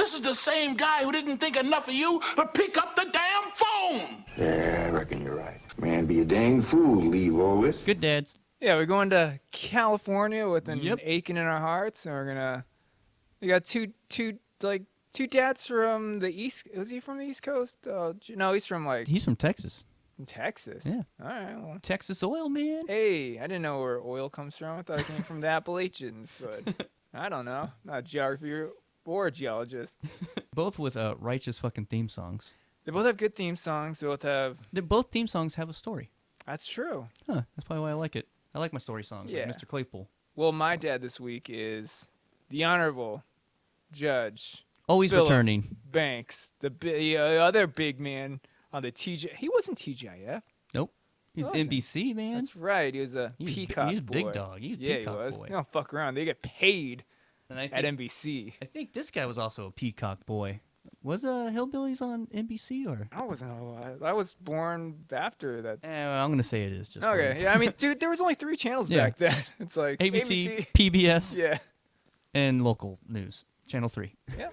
This is the same guy who didn't think enough of you to pick up the damn phone. Yeah, I reckon you're right. Man, be a dang fool to leave all this. Good dads. Yeah, we're going to California with an Yep. aching in our hearts, and we got two dads from the East. Was he from the East Coast? No, he's from He's from Texas. Texas. Yeah. All right. Well, Texas oil, man. hey, I didn't know where oil comes from. I thought it came from the Appalachians, but I don't know. Not a geography or a geologist. Both with righteous fucking theme songs. They both have good theme songs. They both have. Both theme songs have a story. That's true. Huh, that's probably why I like it. I like my story songs, Yeah. like Mr. Claypool. Well, my dad this week is the Honorable Judge Always Philip returning. Banks, the other big man on the TJ. He wasn't TGIF. Nope. He's Wasn't. NBC, man. That's right. He was a He was peacock he was boy. big dog. He was Yeah, peacock he was. boy. They don't fuck around. They get paid And I at think, NBC. I think this guy was also a peacock boy. Was Hillbillies on NBC or? I wasn't alive. I was born after that. I'm gonna say it is just. Okay. for Yeah. I mean, dude, there was only 3 channels Yeah. back then. It's like ABC, PBS, Yeah. and local news. Channel 3. Yeah.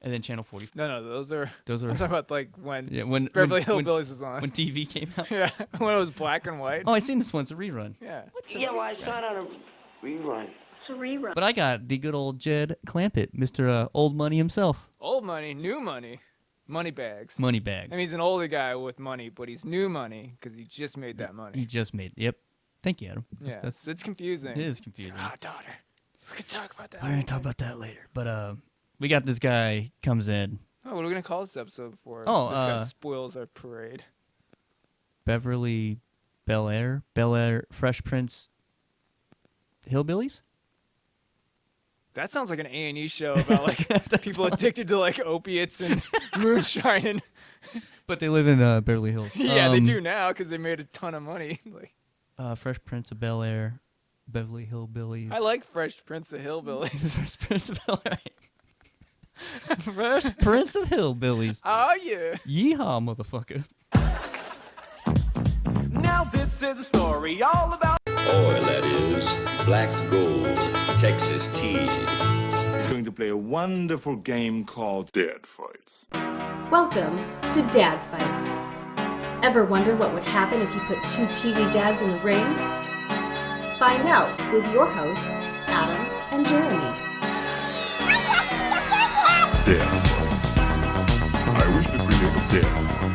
And then Channel 40. No, those are. Those are I'm talking about like when when Beverly when, Hillbillies was on. when TV came out. Yeah, when it was black and white. Oh, I seen this once, a rerun. Yeah. Yeah, well, I saw it on a rerun. It's a rerun. But I got the good old Jed Clampett, Mr. Old Money himself. Old money, new money, money bags. Money bags. I mean, he's an older guy with money, but he's new money because he just made that money. He just made. Yep. Thank you, Adam. Yeah, it's confusing. It is confusing. Ah, daughter. We could talk about that. We're gonna talk about that later. But we got this guy comes in. Oh, what are we gonna call this episode before Oh, this guy spoils our parade? Beverly Bel Air, Fresh Prince, Hillbillies. That sounds like an A&E show about like people addicted to like opiates and moonshine. But they live in Beverly Hills. Yeah, they do now because they made a ton of money. Like, Fresh Prince of Bel Air, Beverly Hillbillies. I like Fresh Prince of Hillbillies. Fresh Prince of Bel Air. Fresh Prince of Hillbillies. Oh yeah. Yeehaw, motherfucker. Now this is a story all about Oil, that is. Black gold. Texas tea. We're going to play a wonderful game called Dad Fights. Welcome to Dad Fights. Ever wonder what would happen if you put 2 TV dads in the ring? Find out with your hosts, Adam and Jeremy. Dad Fights. I wish to create a dad fight.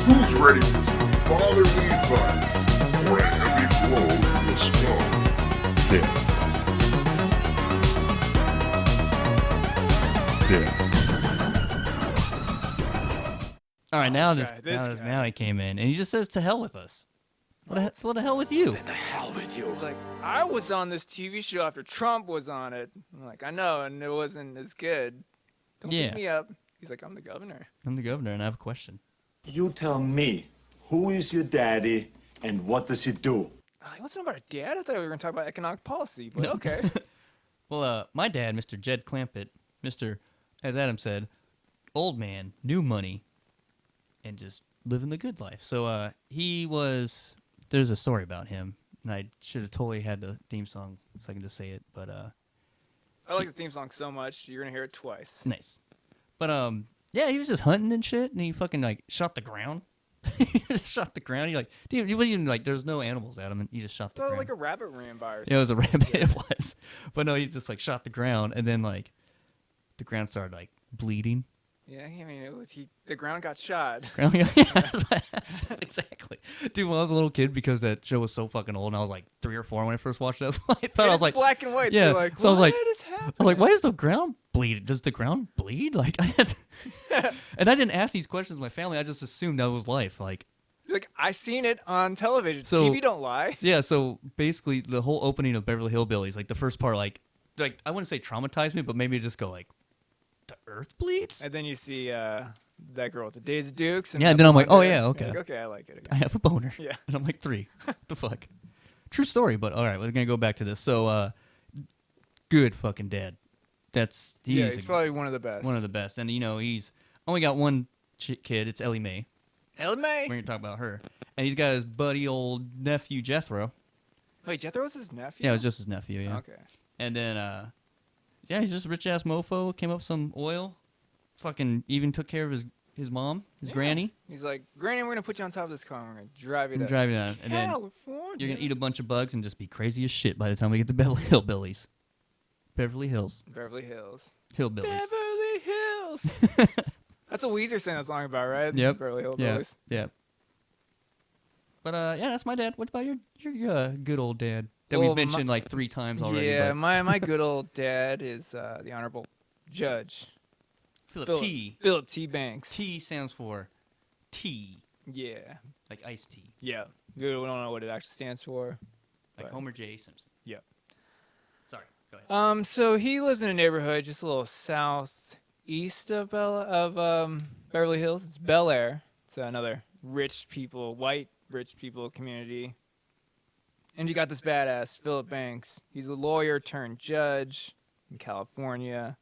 Who's ready for some fatherly advice or a heavy blow to the skull? Dad Fights. Dad. All right, now this this guy. now he came in and he just says to hell with us. What the hell with you? The hell with you. It's like, I was on this TV show after Trump was on it. I'm like, I know, and it wasn't as good. Don't Yeah. pick me up. He's like, I'm the governor. I'm the governor and I have a question. You tell me, who is your daddy and what does he do? He wants to know about a dad? I thought we were going to talk about economic policy, but No. okay. Well, my dad, Mr. Jed Clampett, Mr. as Adam said, old man, new money, and just living the good life. So he was. There's a story about him, and I should have totally had the theme song so I can just say it. But I like the theme song so much, you're going to hear it twice. nice. But yeah, he was just hunting and shit, and he fucking like shot the ground. He just shot the ground. He like, dude, he wasn't even like, there's no animals at him, and he just shot the Oh, ground. like a rabbit ran by or Yeah, it was a rabbit. Yeah. It was, but no, he just like shot the ground, and then like the ground started like bleeding. Yeah, I mean, the ground got shot. Exactly, dude. When I was a little kid, because that show was so fucking old, and I was like 3 or 4 when I first watched it. So I thought I was like, black and white. yeah. So, like, So I was like, what is happening? I was like, why is the ground bleed? Does the ground bleed? Like, I had, and I didn't ask these questions to my family. I just assumed that was life. Like, I seen it on television. So- TV don't lie. yeah. So basically, the whole opening of Beverly Hillbillies, like the first part, like I wouldn't say traumatized me, but maybe just go like, the earth bleeds. And then you see that girl with the Daisy Dukes. Yeah, that then I'm like, blonde oh, hair. yeah, You're okay. like, okay, I like it. I have a boner. Yeah. And I'm like 3. What the fuck? True story, but all right, we're gonna go back to this. So, good fucking dad. He's probably one of the best. one of the best, and you know he's only got one kid. It's Ellie Mae. Ellie Mae. We're gonna talk about her, and he's got his buddy old nephew Jethro. Wait, Jethro was his nephew? Yeah, it was just his nephew. Yeah. Okay. And then Yeah, he's just a rich ass mofo. Came up with some oil. Fucking even took care of his mom, his granny. He's like, Granny, we're gonna put you on top of this car. And we're gonna drive you to Driving down, and then California. you're gonna eat a bunch of bugs and just be crazy as shit by the time we get to Beverly Hillbillies. Beverly Hills. Beverly Hills. Hillbillies. Beverly Hills. That's what Weezer sang that song about, right? Yep. Beverly Yeah. Hillbillies. Yeah. But yeah, that's my dad. What about your good old dad that Well, we've mentioned like 3 times already? Yeah, but my good old dad is the Honorable Judge Philip T. Philip T. Banks. T stands for tea, Yeah. like iced tea, Yeah. We don't know what it actually stands for. like But- Homer J. Simpson. Yeah. Sorry, go ahead. So he lives in a neighborhood just a little southeast of Beverly Hills. It's Bel Air. It's another white rich people community. And you got this badass Philip Banks. He's a lawyer turned judge in California.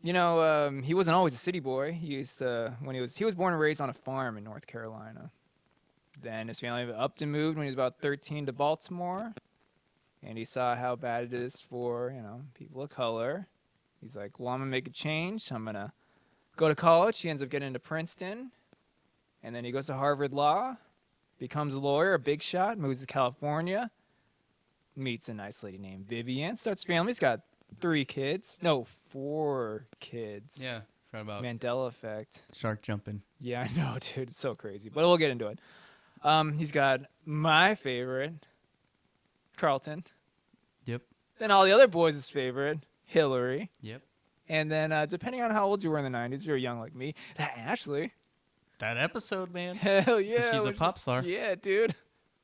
You know, he wasn't always a city boy. He was born and raised on a farm in North Carolina. Then his family upped and moved when he was about 13 to Baltimore. And he saw how bad it is for, people of color. He's like, well, I'm going to make a change. I'm going to go to college. He ends up getting into Princeton. And then he goes to Harvard Law, becomes a lawyer, a big shot, moves to California, meets a nice lady named Vivian, starts a family. He's got 4 kids. Yeah, forgot about Mandela effect. shark jumping. Yeah, I know, dude. It's so crazy. But we'll get into it. He's got my favorite, Carlton. Yep. Then all the other boys' favorite, Hillary. Yep. And then depending on how old you were in the 90s, you were young like me, Ashley. That episode, man. Hell yeah. She's a pop star. Yeah, dude.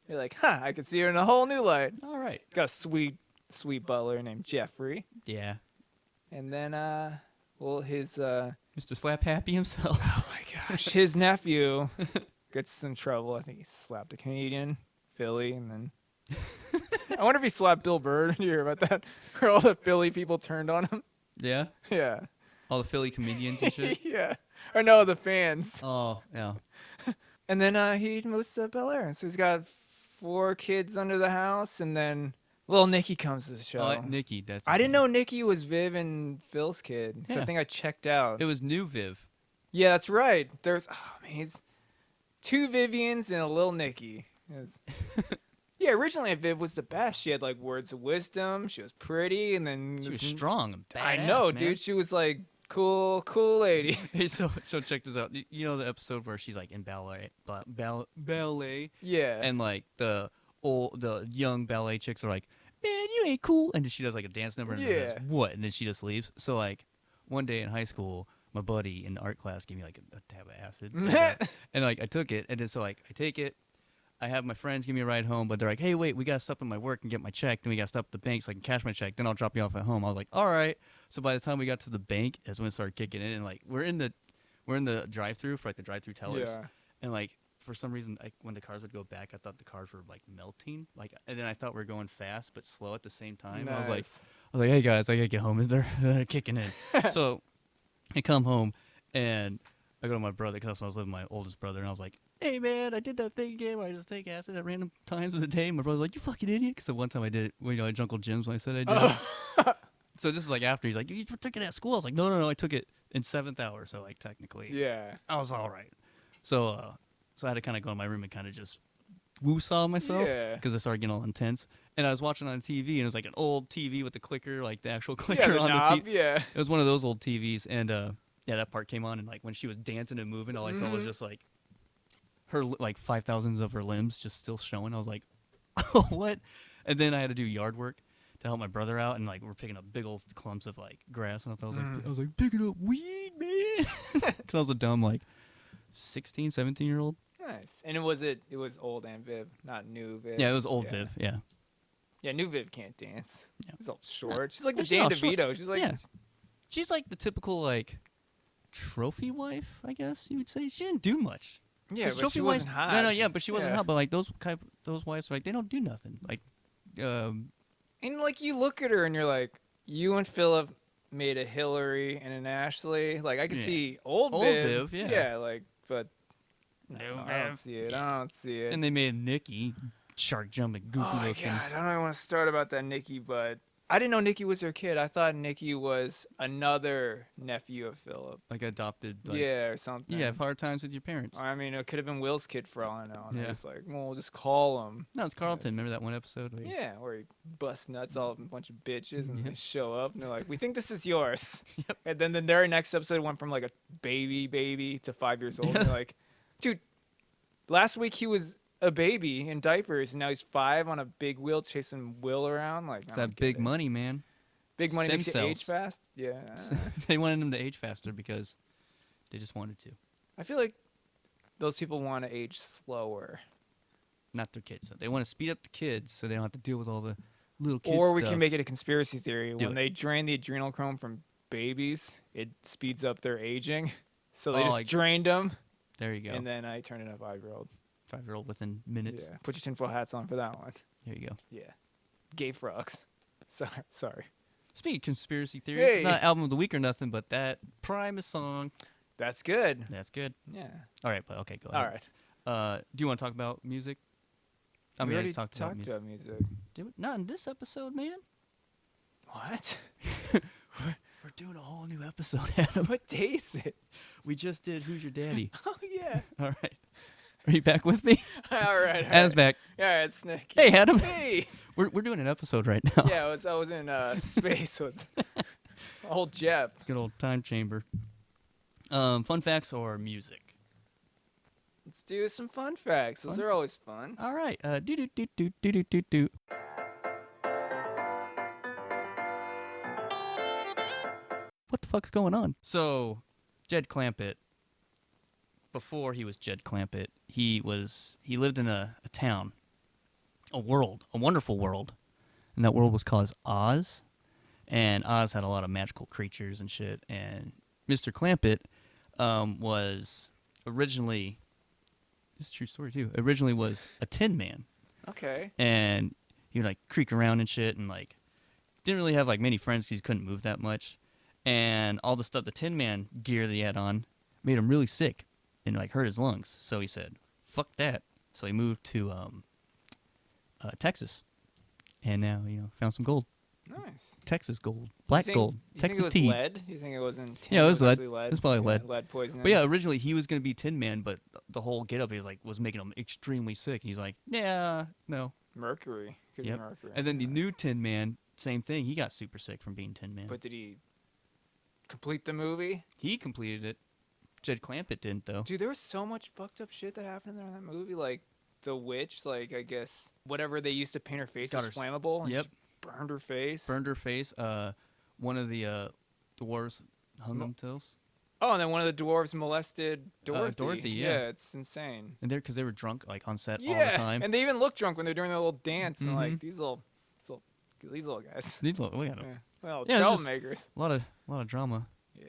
You're like, I could see her in a whole new light. All right. Got a sweet butler named Jeffrey. Yeah. And then, his, Mr. Slap Happy himself. oh my gosh, his nephew gets in trouble. I think he slapped a Canadian, Philly, and then I wonder if he slapped Bill Burr. Did you hear about that? Where all the Philly people turned on him? Yeah. Yeah. All the Philly comedians and shit. Yeah. Or no, the fans. Oh, yeah. And then he moves to Bel Air. So he's got 4 kids under the house, and then little Nikki comes to the show. Oh, Nikki, that's. I didn't know Nikki was Viv and Phil's kid. So Yeah. I think I checked out. It was new Viv. Yeah, that's right. There's he's 2 Vivians and a little Nikki. Yeah, originally Viv was the best. She had like words of wisdom. She was pretty, and then She was strong and badass, I know, man. dude. She was like cool lady. Hey, so check this out. You know the episode where she's like in ballet, Yeah. and like the young ballet chicks are like, man, you ain't cool, and then she does like a dance number, and Yeah. says, what, and then she just leaves. So like one day in high school, my buddy in art class gave me like a tab of acid, and like I took it, and then so like I take it. I have my friends give me a ride home, but they're like, hey, wait, we got to stop at my work and get my check. Then we got to stop at the bank so I can cash my check. Then I'll drop you off at home. I was like, all right. So by the time we got to the bank, that's when it started kicking in. And like, we're in the drive-through for like the drive-through tellers. Yeah. And like, for some reason, like when the cars would go back, I thought the cars were like melting. Like, and then I thought we were going fast but slow at the same time. Nice. I was like, hey guys, I gotta get home. They're kicking in. So I come home and I go to my brother because I was living with my oldest brother, and I was like, hey man, I did that thing again where I just take acid at random times of the day. My brother's like, you fucking idiot. Because one time I did it when I Uncle Jim's when I said I did it. So this is like after he's like, you took it at school. I was like, no, I took it in 7th hour. So like technically, Yeah. I was all right. So I had to kind of go in my room and kind of just woo-saw myself Yeah. because it started getting all intense. And I was watching on TV, and it was like an old TV with the clicker, like the actual clicker the on knob, the TV. yeah. It was one of those old TVs, and yeah, that part came on, and like when she was dancing and moving, all I saw was just like her like 5,000s of her limbs just still showing. I was like, oh, what? And then I had to do yard work to help my brother out, and like we're picking up big old clumps of like grass, and I was like picking up weed, man, because I was a dumb like 16, 17-year-old. Nice. And it was old and Viv, not new Viv. Yeah, it was old yeah. Viv. Yeah. Yeah, new Viv can't dance. Yeah. She's all short. She's like the She's all Dan short. DeVito. She's like Yeah. She's like the typical like trophy wife, I guess you would say. She didn't do much. Yeah, 'Cause but trophy she wives- wasn't hot. No, yeah, but she wasn't Yeah. hot. But like those wives, are like they don't do nothing. Like, And like you look at her and you're like, you and Philip made a Hillary and an Ashley. Like I could Yeah. see old Old Viv. Viv, yeah. Yeah, like but New I don't Viv. see it. I don't see it. and they made Nikki shark jumping goofy Oh my looking. god, I don't even want to start about that Nikki, but I didn't know Nikki was her kid. I thought Nikki was another nephew of Philip. Like adopted. Like, Yeah, or something. You have hard times with your parents. I mean, it could have been Will's kid for all I know. And Yeah. I was like, well, we'll just call him. No, it's Carlton. Remember that one episode? Where Yeah, where he busts nuts all of a bunch of bitches and they show up and they're like, we think this is yours. Yep. And then the very next episode went from like a baby to 5 years old. And you're like, dude, last week he was a baby in diapers and now he's 5 on a big wheel chasing Will around. Like, It's I that don't big get it. money, man. Big money Stem makes you cells. age fast? Yeah. They wanted him to age faster because they just wanted to. I feel like those people want to age slower. Not their kids. They want to speed up the kids so they don't have to deal with all the little kids Or we stuff. can make it a conspiracy theory. Do When it. they drain the adrenochrome from babies, it speeds up their aging. So they Oh, just like- drained them, There you go. and then I turned in a 5-year-old. 5-year-old within minutes. Yeah, put your tinfoil hats on for that one. There you go. Yeah, gay frogs. Sorry. Speaking of conspiracy theories, Hey. not album of the week or nothing, but that Primus song. That's good. That's good. Yeah. All right, but okay, go All ahead. right. Do you want to talk about music? I We mean, I already just talked about music. music. Did we? Not in this episode, man. What? We're doing a whole new episode, Adam. What day is it? We just did Who's Your Daddy? Oh yeah. All right. Are you back with me? all right. Adam's back. Yeah, it's Nick. Hey, Adam. Hey. We're doing an episode right now. Yeah, I was in space with old Jeff. Good old time chamber. Fun facts or music? Let's do some fun facts. Those Fun- are always fun. All right. Do do do do do do do do. What the fuck's going on? So, Jed Clampett. Before he was Jed Clampett, he lived in a town, a wonderful world, and that world was called Oz, and Oz had a lot of magical creatures and shit. And Mr. Clampett was originally, this is a true story too. Originally was a Tin Man, Okay. and he would like creak around and shit, and like didn't really have like many friends because he couldn't move that much, and all the stuff the Tin Man gear that he had on made him really sick and like hurt his lungs. So he said, "Fuck that." So he moved to Texas, and now found some gold. Nice. Texas gold, black gold, You Texas think it was tea. lead? You think it wasn't tin? Yeah, it was lead. actually lead. It was probably lead. Lead poisoning. But yeah, originally he was gonna be Tin Man, but the whole get up was making him extremely sick. He's like, yeah, no. Mercury. Could Yep. be mercury. And then the new Tin Man, same thing. He got super sick from being Tin Man. But did he complete the movie? He completed it. Jed Clampett didn't though. Dude, there was so much fucked up shit that happened in that movie. Like the witch, like I guess whatever they used to paint her face Got was her flammable. And yep. she burned her face. Burned her face. One of the dwarves hung themselves. Oh, and then one of the dwarves molested Dorothy. Dorothy, yeah. it's insane. And because they were drunk like on set all Yeah, the time. and they even look drunk when they're doing their little dance. And like Mhm. these little guys. These look at them. Yeah. Well, Yeah, it's just- troublemakers. A lot of drama. Yeah.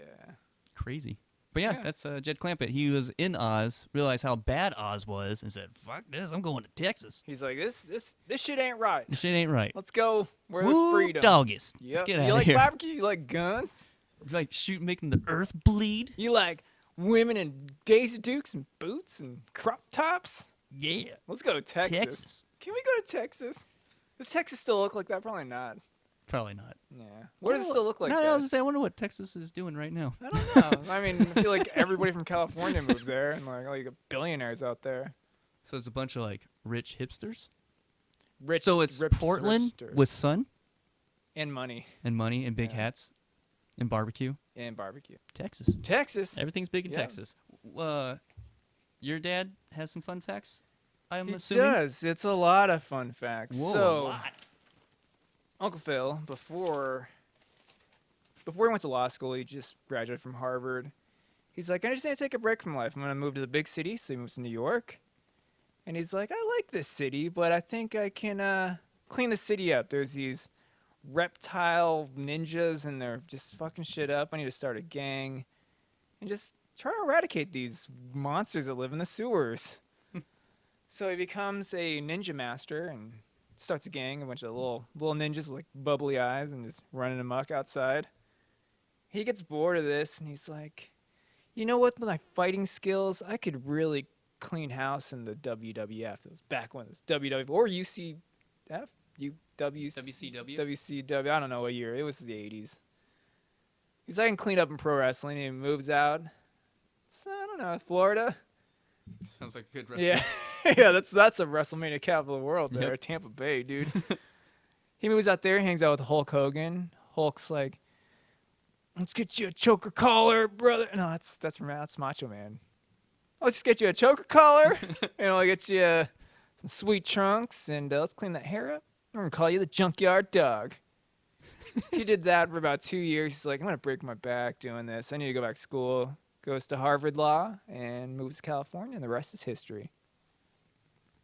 Crazy. But yeah, Yeah. that's Jed Clampett. He was in Oz, realized how bad Oz was, and said, "Fuck this! I'm going to Texas. He's like, this shit ain't right. This shit ain't right. Let's go where there's Woo, freedom. doggies. Yep. Let's get You out of like here. barbecue? You like guns? You like making the earth bleed. You like women in Daisy Dukes and boots and crop tops? Yeah. Let's go to Texas. Texas. Can we go to Texas? Does Texas still look like that? Probably not. Probably not. Yeah. What does it still look like? No, I there? was gonna say, I wonder what Texas is doing right now. I don't know. I mean, I feel like everybody from California moved there, and like billionaires out there. So it's a bunch of like rich hipsters. Rich. So it's rips, Portland ripsters. with sun and money and money and big Yeah. hats and barbecue. and barbecue. Texas. Texas. Everything's big in Yeah. Texas. Your dad has some fun facts, I'm He assuming? does. It's a lot of fun facts. Whoa, so, a lot. Uncle Phil, before he went to law school, he just graduated from Harvard. He's like, I just need to take a break from life. I'm going to move to the big city. So he moves to New York. And he's like, I like this city, but I think I can clean the city up. There's these reptile ninjas, and they're just fucking shit up. I need to start a gang and just try to eradicate these monsters that live in the sewers. So he becomes a ninja master and starts a gang, a bunch of little ninjas with like bubbly eyes and just running amok outside. He gets bored of this and he's like, you know what, with my fighting skills, I could really clean house in the WWF. It was back when it was WWF or UCF, WCW? WCW. I don't know what year. It was the 80s. He's like, I can clean up in pro wrestling. And he moves out. So, I don't know, Florida. Sounds like a good wrestler. Yeah, yeah. That's a WrestleMania capital of the world there, Yep. Tampa Bay, dude. He moves out there, hangs out with Hulk Hogan. Hulk's like, let's get you a choker collar, brother. No, that's Macho Man. Let's just get you a choker collar, and I'll get you some sweet trunks, and let's clean that hair up. I'm gonna call you the Junkyard Dog. He did that for about 2 years. He's like, I'm gonna break my back doing this. I need to go back to school. Goes to Harvard Law and moves to California, and the rest is history.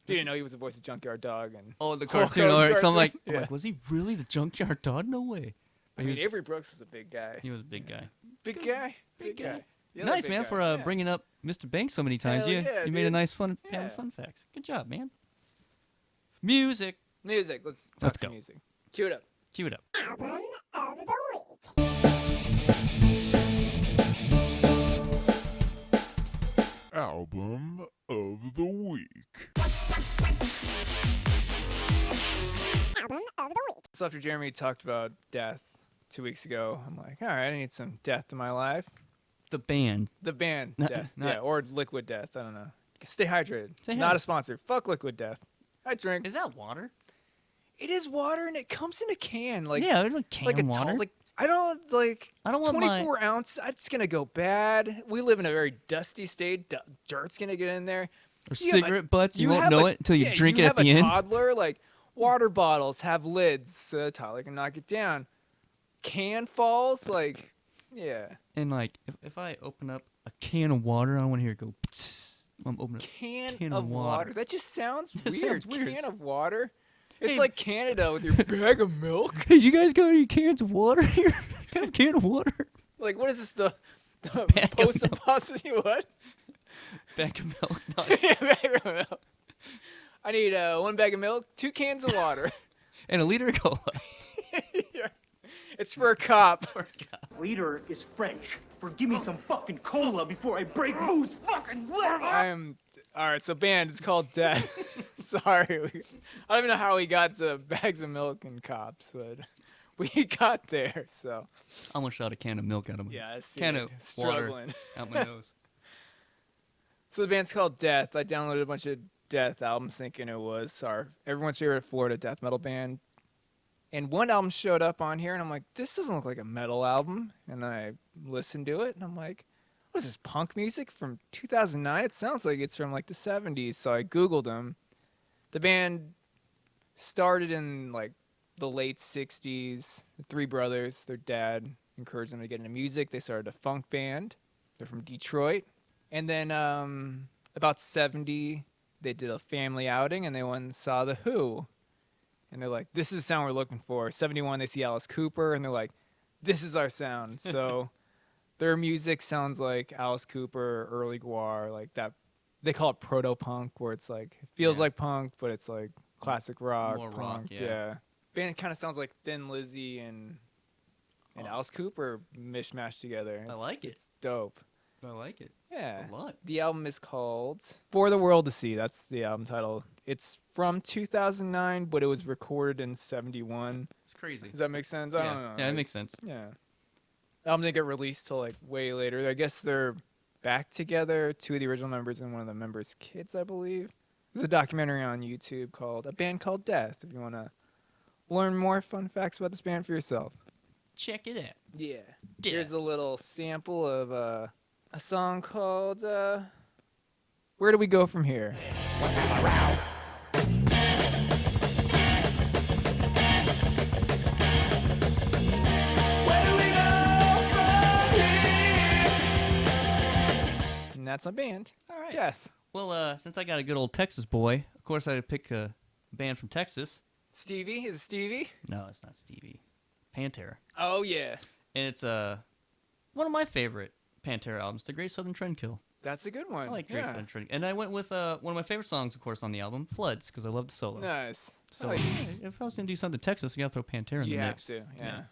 Didn't know he was the voice of Junkyard Dog and Oh, the Hulk cartoon. Hogan So I'm like, Yeah. was he really the Junkyard Dog? No way. I mean, Avery Brooks is a big guy. He was a big guy. Big guy. Big guy. The other Nice, big man, guy, for yeah. bringing up Mr. Banks so many times. Hell yeah, you made a dude. nice fun Yeah. fun facts. Good job, man. Music. Music. Let's talk Let's some go. music. Cue it up. Cue it up. Album of the week. So after Jeremy talked about death 2 weeks ago, I'm like, all right, I need some death in my life. The band. The band, Not- Death. not- Yeah, or Liquid Death. I don't know. Stay hydrated. Stay Not hydrated. a sponsor. Fuck Liquid Death. I drink. Is that water? It is water, and it comes in a can. Like Yeah, it's like can like a water. tall, like I don't like. I don't want my- 24 ounce. It's gonna go bad. We live in a very dusty state. Dirt's gonna get in there. Or You have a- cigarette butts. You won't have know a- it until you yeah, drink you it have at the a end. toddler, like water bottles have lids, so Tyler can knock it down. Can falls, like, yeah. And like, if I open up a can of water, I want to hear it go. Psst. I'm opening. Can of water. That just sounds That weird. sounds weird. Can of water. It's Hey. like Canada with your bag of milk. Hey, you guys got any cans of water here? Got a can of water? Like, what is this? The Bag of post-apostasy what? Bag of milk. Nice. Yeah, bag of milk. I need 1 bag of milk, 2 cans of water. And a liter of cola. Yeah. It's for a cop. Leader is French. Forgive me some fucking cola before I break whose fucking leg. All right, so band, it's called Death. Sorry. I don't even know how we got to bags of milk and cops, but we got there, so. I almost shot a can of milk out of my Yeah, I see can it. of Struggling. water out my nose. So the band's called Death. I downloaded a bunch of Death albums thinking it was everyone's favorite Florida death metal band. And one album showed up on here, and I'm like, this doesn't look like a metal album. And I listened to it, and I'm like, what is this, punk music from 2009? It sounds like it's from like the 70s. So I Googled them. The band started in like the late 60s. The 3 brothers, their dad encouraged them to get into music. They started a funk band. They're from Detroit. And then about 70, they did a family outing, and they went and saw The Who. And they're like, this is the sound we're looking for. 71, they see Alice Cooper, and they're like, this is our sound. So their music sounds like Alice Cooper, early Guar, like that. They call it proto-punk, where it's like, it feels like punk, but it's like classic rock, More punk. rock, yeah. Band kind of sounds like Thin Lizzy and Alice Cooper mishmashed together. I like it. It's dope. I like it. Yeah. A lot. The album is called For the World to See. That's the album title. It's from 2009, but it was recorded in 71. It's crazy. Does that make sense? I don't know. Yeah, it makes sense. Yeah. The album didn't get released till like way later. I guess they're back together. 2 of the original members and one of the members' kids, I believe. There's a documentary on YouTube called A Band Called Death if you want to learn more fun facts about this band for yourself. Check it out. Yeah. Here's a little sample of a song called Where Do We Go From Here? And that's my band. All right. Death. Well, since I got a good old Texas boy, of course I had to pick a band from Texas. Stevie? Is it Stevie? No, it's not Stevie. Pantera. Oh, yeah. And it's one of my favorite Pantera albums, The Great Southern Trendkill. That's a good one. I like Great Southern Trendkill. And I went with one of my favorite songs, of course, on the album, Floods, because I love the solo. Nice. So if I was going to do something Texas, I got to throw Pantera in You the have mix. to, yeah.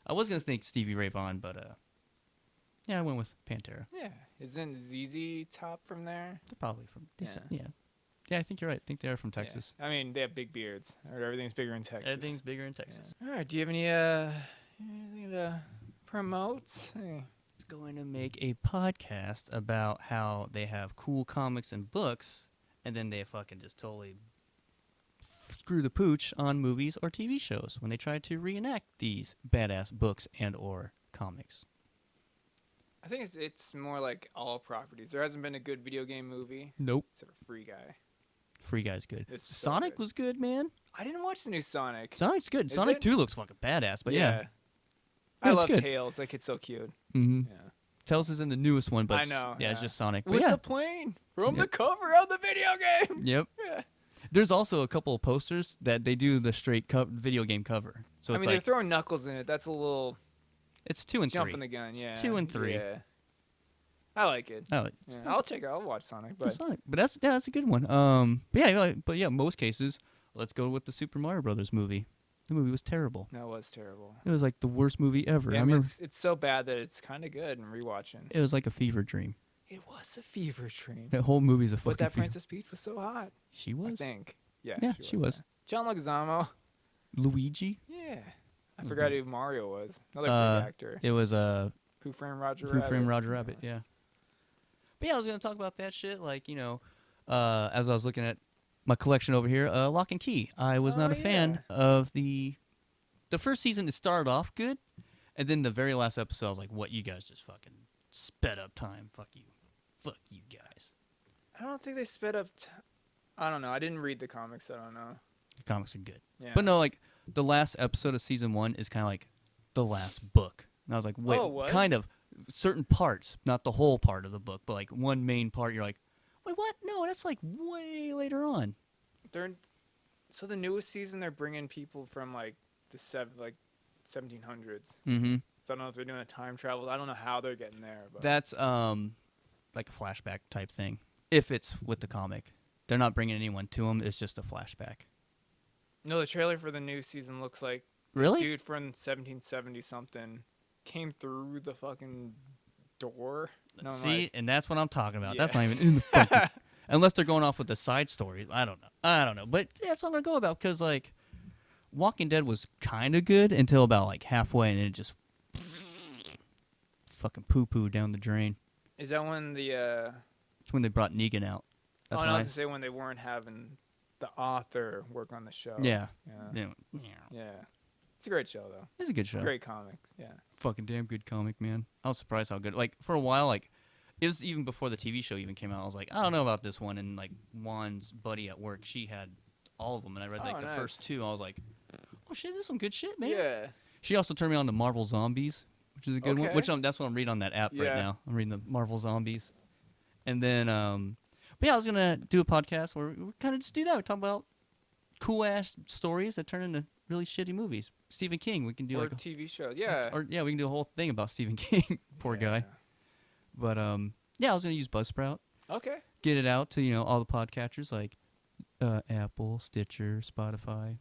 I was going to think Stevie Ray Vaughan, but yeah, I went with Pantera. Yeah. Isn't ZZ top from there? They're probably from decent. Yeah. Yeah, I think you're right. I think they are from Yeah. Texas. I mean, they have big beards. Or everything's bigger in Texas. Everything's bigger in Texas. All right. Do you have anything to promote? Hey. It's going to make a podcast about how they have cool comics and books, and then they fucking just totally screw the pooch on movies or TV shows when they try to reenact these badass books and or comics. I think it's more like all properties. There hasn't been a good video game movie. Nope. Except for Free Guy. Free Guy's good. It's so Sonic good. was good, man. I didn't watch the new Sonic. Sonic's good. Is Sonic it? 2 looks fucking badass, but yeah. I it's love good. Tails. Like, it's so cute. Mm-hmm. Yeah. Tails is in the newest one, but I know. it's just Sonic. But With yeah. the plane from the Yep. cover of the video game. Yep. Yeah. There's also a couple of posters that they do the straight video game cover. So I it's mean, they're like throwing Knuckles in it. That's a little it's 2 and 3. jumping the gun. Yeah. It's 2 and 3. Yeah. I like it. I like Yeah. I'll check it. I'll watch Sonic. But But Sonic. But that's a good one. But yeah, most cases, let's go with the Super Mario Brothers movie. The movie was terrible. that was terrible. It was like the worst movie ever. Yeah, I I mean, remember it's so bad that it's kind of good and rewatching. it was like a fever dream. It was a fever dream. That whole movie's a fucking But that fever. Princess Peach was so hot. She I was. think. Yeah. Yeah, she was. John Leguizamo. Luigi. Yeah. I forgot who Mario was. Another Uh, big actor. It was Who Framed Roger Who Rabbit. Framed Roger Rabbit. Yeah. But yeah, I was gonna talk about that shit. Like as I was looking at my collection over here, Lock and Key. I was not a fan of the first season. It started off good, and then the very last episode, I was like, "What? You guys just fucking sped up time? Fuck you guys." I don't think they sped up. I don't know. I didn't read the comics. I don't know. The comics are good, Yeah. but no, like the last episode of season 1 is kind of like the last book, and I was like, "Wait, what? kind of certain parts, not the whole part of the book, but like one main part." You're like, "Wait, what? No, that's like way later on." So the newest season, they're bringing people from like the 1700s. Mm-hmm. So I don't know if they're doing a time travel. I don't know how they're getting there. But That's like a flashback type thing. If it's with the comic, they're not bringing anyone to them. It's just a flashback. no, the trailer for the new season looks like Really? dude from 1770 something came through the fucking door. No, I'm See, like, and that's what I'm talking about. Yeah. That's not even in the fucking. Unless they're going off with the side story. I don't know. But yeah, that's what I'm gonna go about because like, Walking Dead was kind of good until about like halfway, and then it just fucking poo down the drain. is that when the? It's when they brought Negan out. That's I when was gonna say when they weren't having the author work on the show. Yeah. Yeah. Yeah. It's a great show though. It's a good show. Great comics. Yeah. Fucking damn good comic, man. I was surprised how good. Like for a while, like it was even before the TV show even came out. I was like, I don't know about this one. And like Juan's buddy at work, she had all of them, and I read like the first 2. I was like, oh shit, this is some good shit, man. Yeah. She also turned me on to Marvel Zombies, which is a good one. Okay. Which that's what I'm reading on that app right Yeah. now. I'm reading the Marvel Zombies, and then but yeah, I was gonna do a podcast where we kind of just do that. We talk about cool ass stories that turn into really shitty movies. Stephen King, we can do Or like TV shows. Yeah. or yeah, we can do a whole thing about Stephen King. Poor guy. But yeah, I was gonna use Buzzsprout, Okay. get it out to all the podcatchers like Apple, Stitcher, Spotify,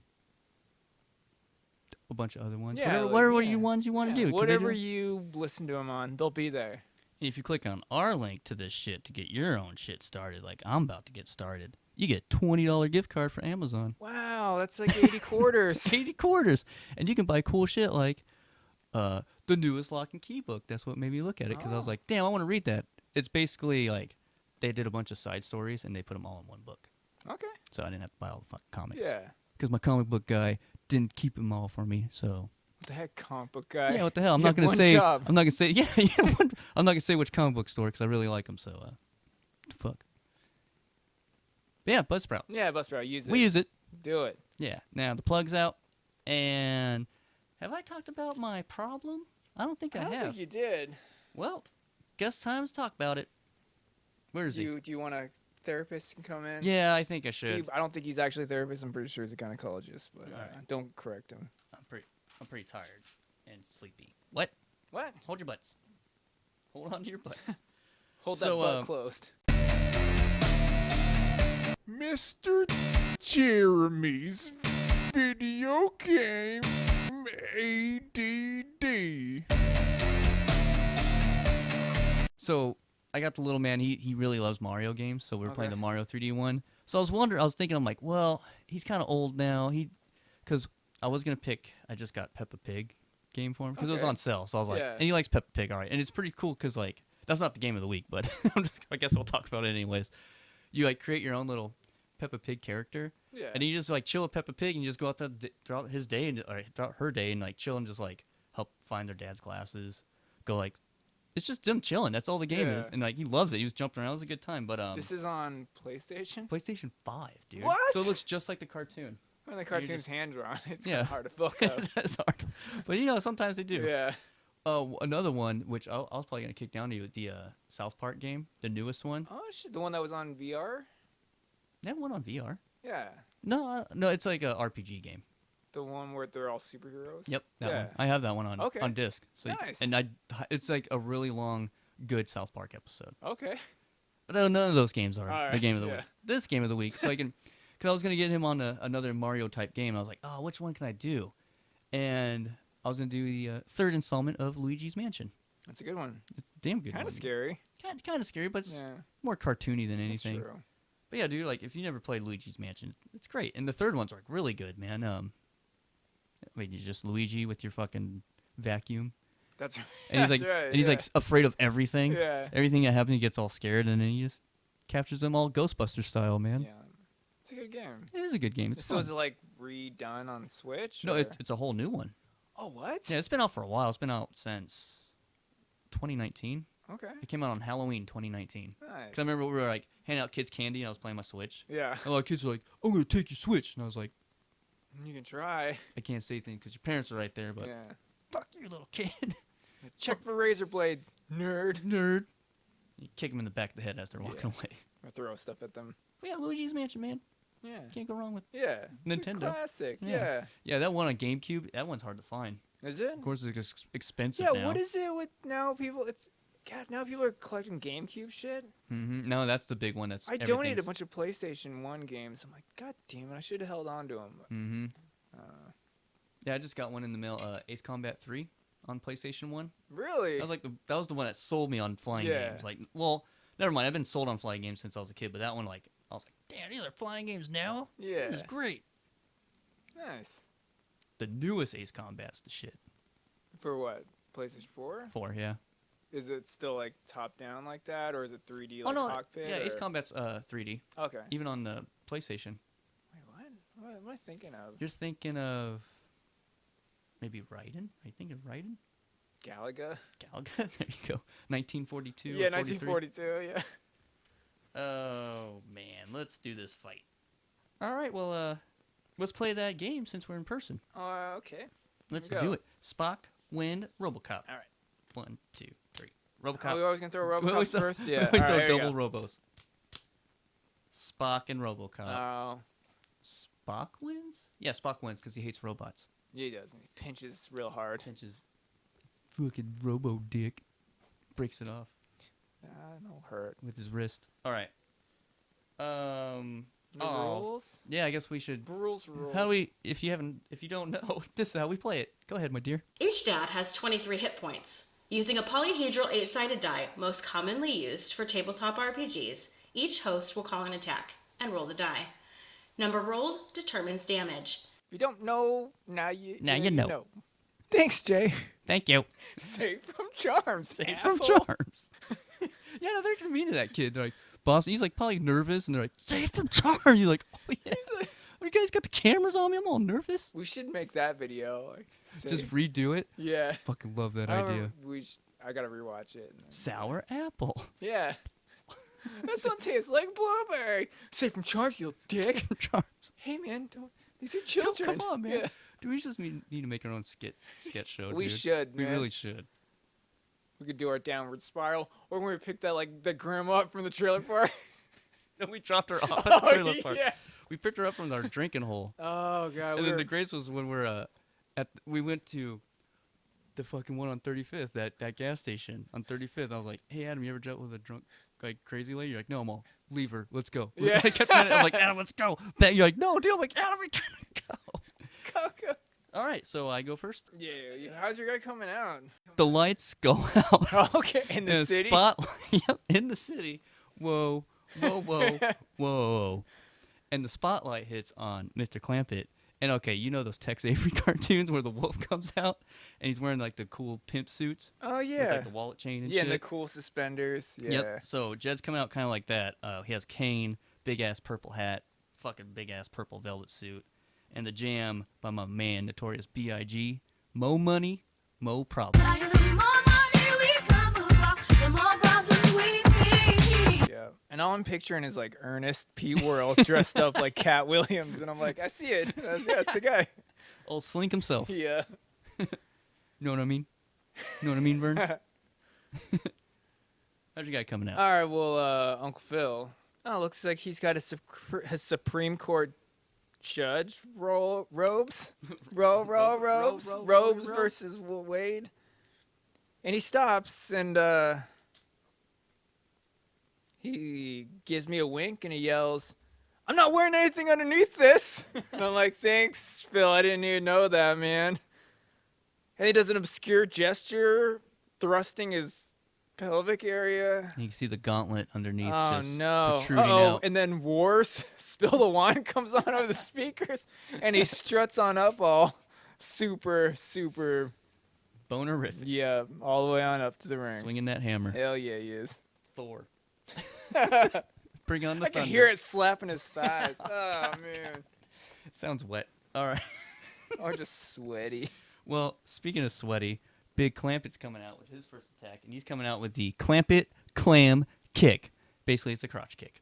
a bunch of other ones. Yeah, whatever yeah. you ones you want to do. 'cause they Whatever do- you listen to them on, they'll be there. If you click on our link to this shit to get your own shit started, like I'm about to get started, you get a $20 gift card for Amazon. Wow, that's like 80 quarters. 80 quarters. And you can buy cool shit like the newest Lock and Key book. That's what made me look at it because I was like, damn, I want to read that. It's basically like they did a bunch of side stories and they put them all in one book. Okay. So I didn't have to buy all the fucking comics. Yeah. Because my comic book guy didn't keep them all for me. So What the heck, comic book guy? yeah, what the hell? I'm You not have gonna one say. job. I'm not gonna say. Yeah, I'm not gonna say which comic book store because I really like them. So fuck. But yeah, Buzzsprout. Yeah, Buzzsprout, use it. We use it. Do it. Yeah. Now the plug's out, and have I talked about my problem? I don't think I, I don't have. think you did. Well, guess time to talk about it. Where is he? Do you want a therapist can come in? Yeah, I think I should. I don't think he's actually a therapist. I'm pretty sure he's a gynecologist, but don't correct him. I'm pretty tired and sleepy. What? What? Hold your butts. Hold on to your butts. Hold So, that butt closed. Mr. Jeremy's video game ADD. So I got the little man. He really loves Mario games. So we were playing the Mario 3D one. So I was thinking, I'm like, well, he's kind of old now. Because I was going to pick, I just got Peppa Pig game for him because it was on sale. So I was like, and he likes Peppa Pig, all right. And it's pretty cool because, like, that's not the game of the week, but I guess I'll talk about it anyways. You, like, create your own little Peppa Pig character. Yeah. And you just, like, chill with Peppa Pig and you just go out there throughout his day, or throughout her day, and, like, chill and just, like, help find their dad's glasses. Go, like, it's just them chilling. That's all the game is. And, like, he loves it. He was jumping around. It was a good time. But this is on PlayStation? PlayStation 5, dude. What? So it looks just like the cartoon. When the cartoon's hand-drawn, it's kind of hard to look up. That's hard. But, you know, sometimes they do. Yeah. Another one, which I was probably going to kick down to you, the South Park game, the newest one. Oh, shit. The one that was on VR? That one on VR. Yeah. No, it's like a RPG game. The one where they're all superheroes? Yep, that one. I have that one on disc. So nice. It's like a really long, good South Park episode. Okay. But none of those games are right, the game of the week. This game of the week, so I can, because I was gonna get him on another Mario type game. I was like, oh, which one can I do? And I was gonna do the third installment of Luigi's Mansion. That's a good one. It's a damn good. Kind of scary. Kind of scary, but it's more cartoony than anything. That's true. But yeah, dude, like if you never played Luigi's Mansion, it's great. And the third one's like really good, man. I mean, you just Luigi with your fucking vacuum. That's right. And he's like, right, and he's like afraid of everything. Yeah. Everything that happens, he gets all scared, and then he just captures them all Ghostbuster style, man. Yeah. It's a good game. It is a good game. It's so fun. is it like redone on Switch? No, it's a whole new one. Oh, what? Yeah, it's been out for a while. It's been out since 2019. Okay. It came out on Halloween 2019. Nice. Because I remember we were like handing out kids candy, and I was playing my Switch. Yeah. And a lot of kids were like, "I'm gonna take your Switch," and I was like, "You can try." I can't say anything because your parents are right there, but fuck you, little kid. Check for razor blades, nerd. You kick them in the back of the head as they're walking away. Or throw stuff at them. But yeah, Luigi's Mansion, man. Yeah. Can't go wrong with Nintendo. Classic. Yeah. Yeah, that one on GameCube, that one's hard to find. Is it? Of course, it's expensive Yeah, now. what is it with now people? Now people are collecting GameCube shit. Mm-hmm. No, that's the big one. I donated a bunch of PlayStation 1 games. I'm like, God damn it, I should have held on to them. Mm-hmm. Yeah, I just got one in the mail. Ace Combat 3 on PlayStation 1. Really? That was the one that sold me on flying games. Like, well, never mind. I've been sold on flying games since I was a kid, but that one, like, I was like, damn, these are flying games now? Yeah. This is great. Nice. The newest Ace Combat's the shit. For what? PlayStation 4? 4, yeah. Is it still, like, top-down like that, or is it 3D, like, cockpit? Yeah, or? Ace Combat's 3D. Okay. Even on the PlayStation. Wait, what? What am I thinking of? You're thinking of maybe Raiden? Are you thinking of Raiden? Galaga? Galaga? There you go. 1942 Yeah, or 1942, yeah. Oh, man. Let's do this fight. All right, well, let's play that game since we're in person. Okay. Let's do it. Spock, Wind, RoboCop. All right. 1, 2, 3. RoboCop. We always going to throw RoboCop first? Yeah. We All throw right, double Robos. Spock and RoboCop. Oh. Spock wins? Yeah, Spock wins because he hates robots. Yeah, he does. He pinches real hard. Pinches fucking robo dick. Breaks it off. No hurt. With his wrist. All right. Rules? Yeah, I guess we should. Rules. How do we? If you don't know, this is how we play it. Go ahead, my dear. Each dad has 23 hit points. Using a polyhedral 8-sided die, most commonly used for tabletop RPGs, each host will call an attack and roll the die. Number rolled determines damage. If you don't know, now you know. Thanks, Jay. Thank you. Safe from charms. Safe asshole. from charms. Yeah, no, they're mean to that kid. They're like, boss, he's like probably nervous, and they're like, safe from charms. You're like, oh yeah. Like, oh, you guys got the cameras on me? I'm all nervous. We should make that video. Like, just redo it. Yeah. Fucking love that idea. I gotta rewatch it. Sour apple. Yeah. This one tastes like blueberry. Safe from charms, you dick. Safe from charms. Hey man, these are children. Come on, man. Yeah. Dude, we just need to make our own sketch show. We dude. should, man. We really should. We could do our downward spiral, or when we pick that like the grandma up from the trailer park. No, we dropped her off at the trailer park. Yeah. We picked her up from our drinking hole. Oh god. And then the greatest was when we went to the fucking one on 35th, that gas station on 35th. I was like, hey Adam, you ever dealt with a drunk like crazy lady? You're like, no, I'm all, leave her, let's go. Yeah. I'm like, Adam, let's go. You're like, no, dude. I'm like, Adam, we gotta go. Go. All right, so I go first. Yeah. How's your guy coming out? The lights go out. Okay, in the city. Spotlight. Yep, in the city. Whoa. And the spotlight hits on Mr. Clampett. And okay, you know those Tex Avery cartoons where the wolf comes out and he's wearing like the cool pimp suits? Oh, With yeah. like the wallet chain and Yeah, shit. and the cool suspenders. Yeah. Yep. So Jed's coming out kind of like that. He has a cane, big ass purple hat, fucking big ass purple velvet suit, and the jam by my man Notorious B.I.G. Mo money, mo problem. Yeah. And all I'm picturing is like Ernest P. World dressed up like Cat Williams, and I'm like, I see it. That's the guy. Old Slink himself. Yeah. You know what I mean? You know what I mean, Vern? How's your guy coming out? All right, well, Uncle Phil. Oh, looks like he's got his Supreme Court judge robes versus Wade. And he stops and he gives me a wink and he yells, "I'm not wearing anything underneath this." And I'm like, "Thanks, Phil. I didn't even know that, man." And he does an obscure gesture, thrusting his pelvic area. You can see the gauntlet underneath Oh just no! protruding out. And then Wars Spill the Wine comes on over the speakers, and he struts on up all super, Bonerific. yeah, all the way on up to the ring. Swinging that hammer. Hell yeah, he is. Thor. Bring on the I can thunder. hear it slapping his thighs. Oh man, Sounds wet. All right. or just sweaty. Well, speaking of sweaty, Big Clampett's coming out with his first attack, and he's coming out with the Clampett Clam Kick. Basically, it's a crotch kick.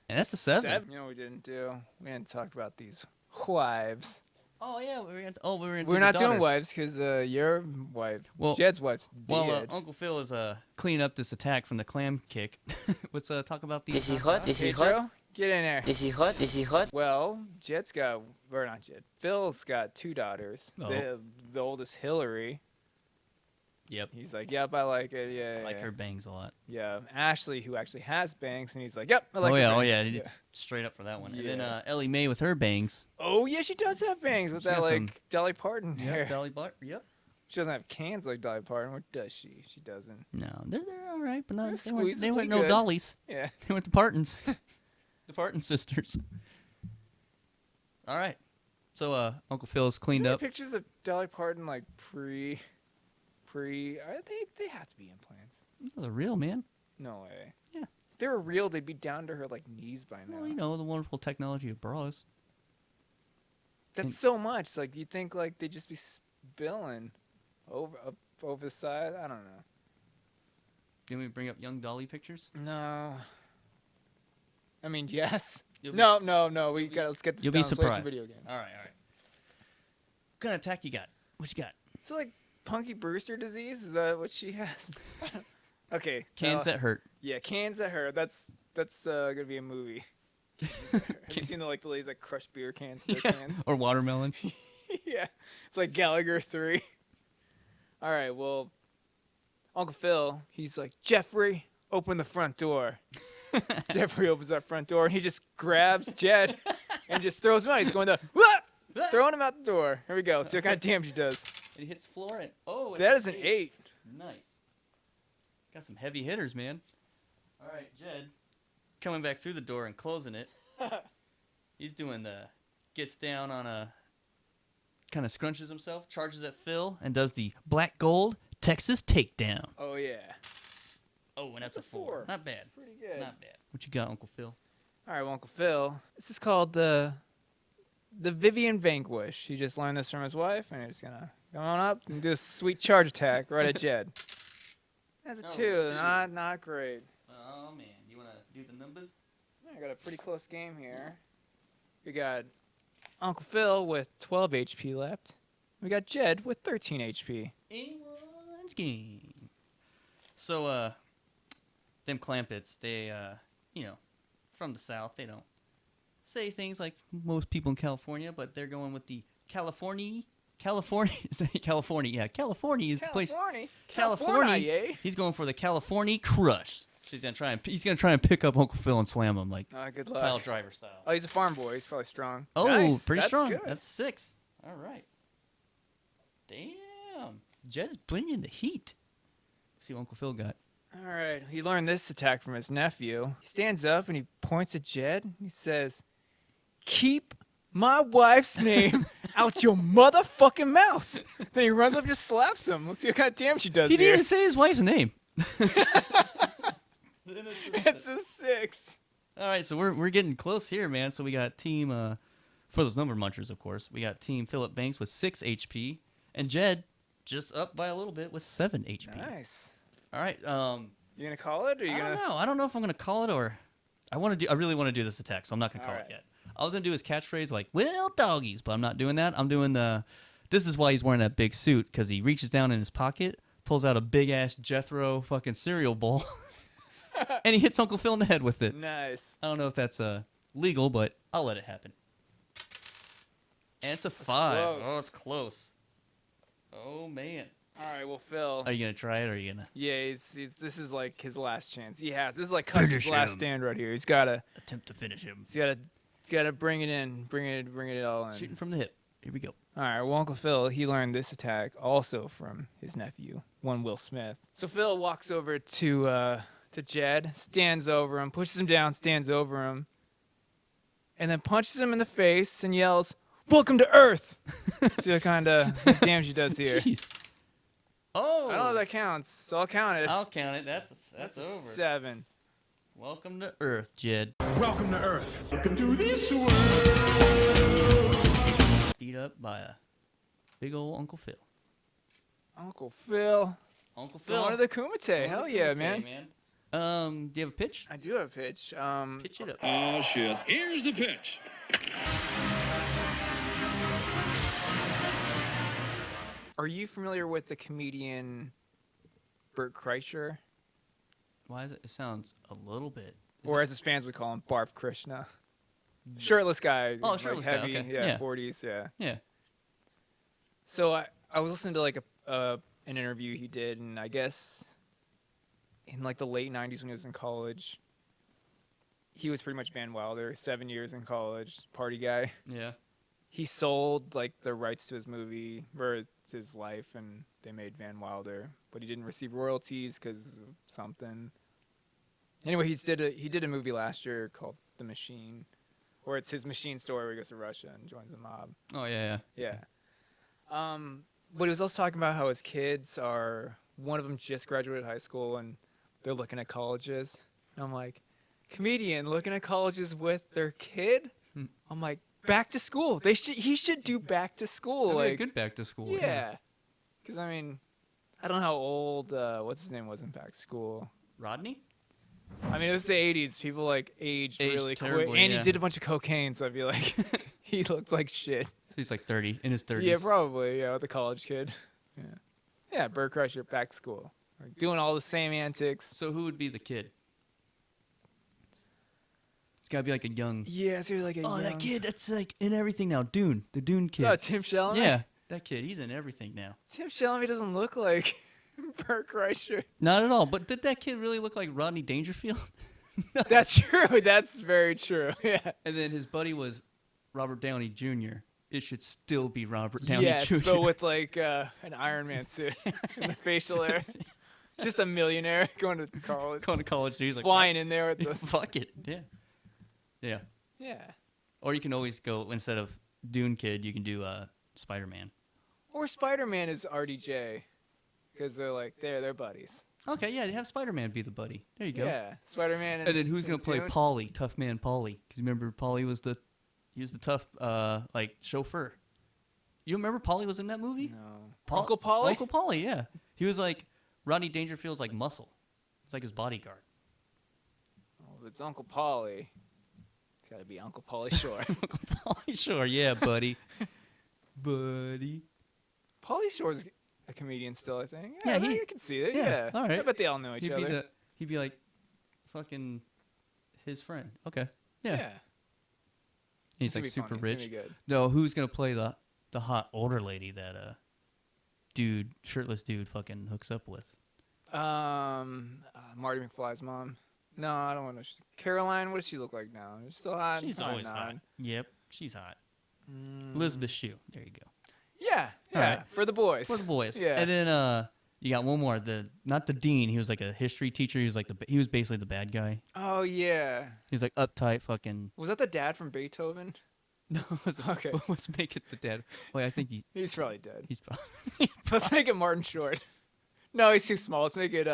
And that's a 7. You know what we didn't do? We didn't talk about these wives. Oh yeah, we were into We're the not doing daughters. wives because your wife, Well- Jed's wife's Well, dead. Uncle Phil is cleaning up this attack from the clam kick. Let's talk about these. Is he hot? Is he Okay, hot? Joe, get in there. Is he hot? Is he hot? Well, Jed's got, or not Jed, Phil's got 2 daughters. Oh. The oldest, Hillary. Yep. He's like, yep, I like it. Yeah, I like yeah. her bangs a lot. Yeah, Ashley, who actually has bangs, and he's like, yep, I like oh her yeah, bangs. it's straight up for that one. And then Yeah. Ellie Mae with her bangs. Oh yeah, she does have bangs with She that got like some- Dolly Parton hair. Dolly Bart. Yep. She doesn't have cans like Dolly Parton, or does she? She doesn't. No, they're all right, but not. They're They weren't squeezably no good. dollies. Yeah. They went the Partons. The Parton sisters. All right. So Uncle Phil's Is cleaned there up. pictures of Dolly Parton like pre? They have to be implants. Oh, they're real, man. No way. Yeah. If they were real, they'd be down to her like knees by now. Well, you know the wonderful technology of bras. That's so much. Like you'd think like they'd just be spilling over the side. I don't know. You want me to bring up young Dolly pictures? No. I mean, yes. You'll be- No. Let's get this You'll down. be Let's play surprised. some video games. All right. What kind of attack you got? What you got? So like Punky Brewster disease, is that what she has? Okay. Cans that hurt. Yeah, cans that hurt. That's gonna be a movie. Have you seen the ladies that crush beer cans in their cans? Or watermelon. Yeah. It's like Gallagher 3. All right, well, Uncle Phil, he's like, Jeffrey, open the front door. Jeffrey opens that front door, and he just grabs Jed and just throws him out. He's going to, throwing him out the door. Here we go. Let's see what kind of damage he does. And he hits the floor and That is an 8. Nice. Got some heavy hitters, man. All right, Jed, coming back through the door and closing it. He's doing gets down on a, kind of scrunches himself, charges at Phil, and does the black gold Texas takedown. Oh, yeah. Oh, and that's a 4. 4. Not bad. Pretty good. Not bad. What you got, Uncle Phil? All right, well, Uncle Phil. This is called the Vivian Vanquish. He just learned this from his wife, and he's gonna come on up and do a sweet charge attack right at Jed. That's a 2. 2. Not great. Oh, man. You want to do the numbers? I got a pretty close game here. We got Uncle Phil with 12 HP left. We got Jed with 13 HP. Anyone's game. So, them Clampetts, they, from the South, they don't say things like most people in California, but they're going with the California, is that California? Yeah, California is the place. California. He's going for the California crush. He's gonna try and pick up Uncle Phil and slam him like Good luck. pile driver style. Oh, he's a farm boy. He's probably strong. Oh, Nice. pretty That's strong. Good. That's 6. All right. Damn. Jed's bringing the heat. See what Uncle Phil got. All right. He learned this attack from his nephew. He stands up and he points at Jed. He says, "Keep my wife's name out your motherfucking mouth." Then he runs up and just slaps him. Let's see what kind of damage he does He didn't here. even say his wife's name. It's a 6. All right, so we're getting close here, man. So we got team for those number munchers, of course. We got team Philip Banks with 6 HP, and Jed just up by a little bit with 7 HP. Nice. All right. You gonna call it, or you I gonna? don't know. I don't know if I'm gonna call it or I really want to do this attack, so I'm not gonna call it yet. I was gonna do his catchphrase like "Well, doggies," but I'm not doing that. I'm doing the. This is why he's wearing that big suit, because he reaches down in his pocket, pulls out a big ass Jethro fucking cereal bowl, and he hits Uncle Phil in the head with it. Nice. I don't know if that's legal, but I'll let it happen. And it's a 5. close. Oh, it's close. Oh man. All right. Well, Phil. Are you gonna try it, or are you gonna Yeah, he's this is like his last chance. He has. This is like Custer's last stand right here. He's gotta attempt to finish him? He's gotta bring it in, bring it all in. Shooting from the hip. Here we go. All right, well, Uncle Phil, he learned this attack also from his nephew, one Will Smith. So Phil walks over to Jed, stands over him, pushes him down, stands over him, and then punches him in the face and yells, "Welcome to Earth!" See what kind of damage he does here. Jeez. Oh. I don't know if that counts, so I'll count it. I'll count it. That's That's a over. 7. Welcome to Earth, Jed. Welcome to Earth. Welcome to this world. Beat up by a big old Uncle Phil. Uncle Phil. Uncle Phil. Going to the Kumite. Hell yeah, Kumite, man. Do you have a pitch? I do have a pitch. Pitch it up. Oh, shit. Here's the pitch. Are you familiar with the comedian Bert Kreischer? Why is it? It sounds a little bit. Or as his fans would call him, Barf Krishna. Shirtless guy. Oh, like shirtless guy, heavy, okay. Yeah, Yeah. 40s, yeah. Yeah. So I was listening to like an interview he did, and I guess in like the late 90s when he was in college, he was pretty much Van Wilder, 7 years in college, party guy. Yeah. He sold like the rights to his movie or his life, and they made Van Wilder, but he didn't receive royalties because of something. Anyway, he did a movie last year called The Machine, where it's his machine story where he goes to Russia and joins the mob. Oh yeah. Yeah. But he was also talking about how his kids one of them just graduated high school and they're looking at colleges. And I'm like, comedian looking at colleges with their kid? I'm like, back to school. He should do back to school. Like Like, good back to school. yeah. Because, I mean, I don't know how old, what's his name was in back to school. Rodney? I mean, it was the 80s. People, like, aged really quick. terribly, And yeah. he did a bunch of cocaine, so I'd be like, he looked like shit. So he's like 30, in his 30s. Yeah, probably. Yeah, with the college kid. Yeah. Yeah, Bert Kreischer, back to school. Like, doing all the same antics. So who would be the kid? It's gotta be like a young. Yeah, so like a young... that kid, that's like in everything now. Dune, the Dune kid. Oh, Tim Chalamet? Yeah, that kid, he's in everything now. Tim Chalamet doesn't look like Bert Kreischer. Not at all. But did that kid really look like Rodney Dangerfield? That's true. That's very true. Yeah. And then his buddy was Robert Downey Jr. It should still be Robert Downey Yes, Jr. but with like an Iron Man suit and the facial hair. Just a millionaire going to college. Going to college, dude. He's like, Flying in there with the... fuck it. Yeah. Yeah. Yeah. Or you can always go, instead of Dune Kid, you can do Spider-Man. Or Spider-Man is RDJ. Because they're buddies. Okay, yeah, they have Spider-Man be the buddy. There you go. Yeah, Spider-Man And then who's going to play Dune? Paulie, Tough Man Paulie? Because remember, Paulie was the tough, chauffeur. You remember Paulie was in that movie? No. Uncle Paulie? Uncle Paulie, yeah. He was like Rodney Dangerfield's like muscle. It's like his bodyguard. Oh, if it's Uncle Paulie, it's got to be Uncle Paulie Shore. Uncle Paulie, sure, yeah, buddy. buddy. Paulie Shore's a comedian still, I think. Yeah, I can see it. yeah, Yeah. all right. I bet they all know each other. He'd be like fucking his friend. Okay. Yeah. Yeah. He's It's gonna like be super funny. It's rich. gonna be good. No, who's gonna play the hot older lady that shirtless dude fucking hooks up with? Marty McFly's mom. No, I don't want to. Caroline, what does she look like now? She's still hot. She's Fine, always no. hot. Yep, she's hot. Elizabeth Shue. There you go. Yeah, All yeah. right. For the boys. For the boys. Yeah. And then You got one more. Not the dean. He was like a history teacher. He was basically the bad guy. Oh yeah. He was like uptight, fucking. Was that the dad from Beethoven? No. Okay. Let's make it the dad. Wait, I think He's probably dead. he's probably. Let's make it Martin Short. No, he's too small. Let's make it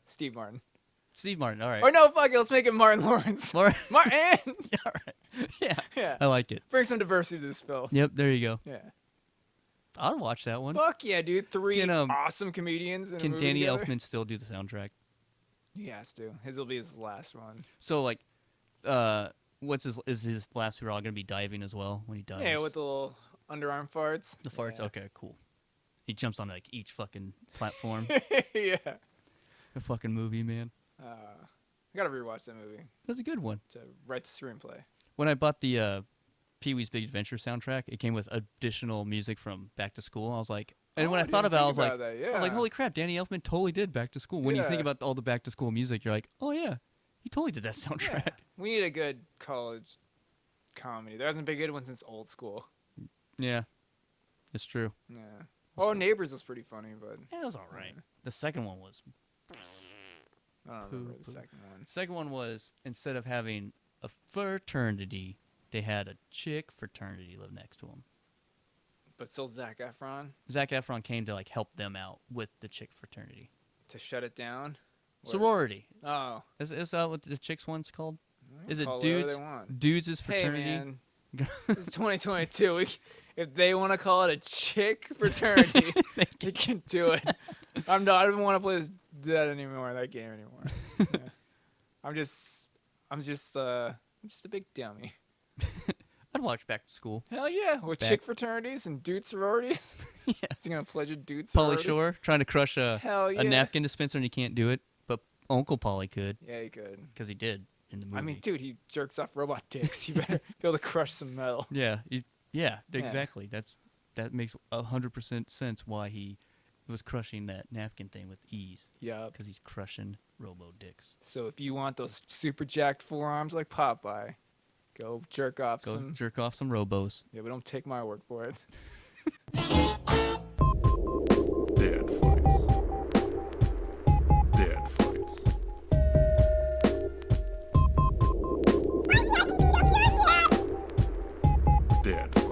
Steve Martin. Steve Martin. All right. Or no, fuck it. Let's make it Martin Lawrence. Martin. Martin. All right. Yeah. Yeah. I like it. Bring some diversity to this film. Yep. There you go. Yeah. I'd watch that one. Fuck yeah, dude. Three Can, awesome comedians in a Can movie Danny together. Elfman still do the soundtrack? He has to. His will be his last one. So like, is his last hurrah gonna be diving as well when he dies? Yeah, with the little underarm farts. the farts. Yeah. Okay, cool. He jumps on like each fucking platform. Yeah. A fucking movie, man. I gotta rewatch that movie That's a good one. to write the screenplay. When I bought the Pee-wee's Big Adventure soundtrack, it came with additional music from Back to School. I was like, and when I thought about it, I was like, that, holy crap, Danny Elfman totally did Back to School. When you think Yeah. about all the Back to School music, you're like, oh yeah, he totally did that soundtrack. Yeah. We need a good college comedy. There hasn't been a good one since Old School. Yeah, it's true. Yeah. Oh, Neighbors was pretty funny, but Yeah, it was all right. The second one was. I don't remember the Poo. second one. Second one was instead of having a fraternity, they had a chick fraternity live next to them. But still Zac Efron Zac Efron came to like help them out with the chick fraternity. to shut it down. Or- Sorority. Oh. Is that what the chicks one's called? Is it Call whatever dudes? they want. Dudes is Hey fraternity. man, this is 2022. If they want to call it a chick fraternity, they can do it. I don't want to play that game anymore. Yeah. I'm just a big dummy. I'd watch Back to School. Hell yeah, with chick fraternities and dude sororities. Yeah. Is he gonna pledge a dude Pauly sorority? Shore trying to crush Hell yeah. a napkin dispenser and he can't do it, but Uncle Pauly could Yeah, he could. because he did in the movie. I mean, dude, he jerks off robot dicks. You better be able to crush some metal. Yeah, exactly. That makes 100% sense why he was crushing that napkin thing with ease. Yeah. Because he's crushing robo dicks. So if you want those super jacked forearms like Popeye, go jerk off Go some. jerk off some robos. Yeah, but don't take my word for it. Dad fights. Dad fights. Dad fights.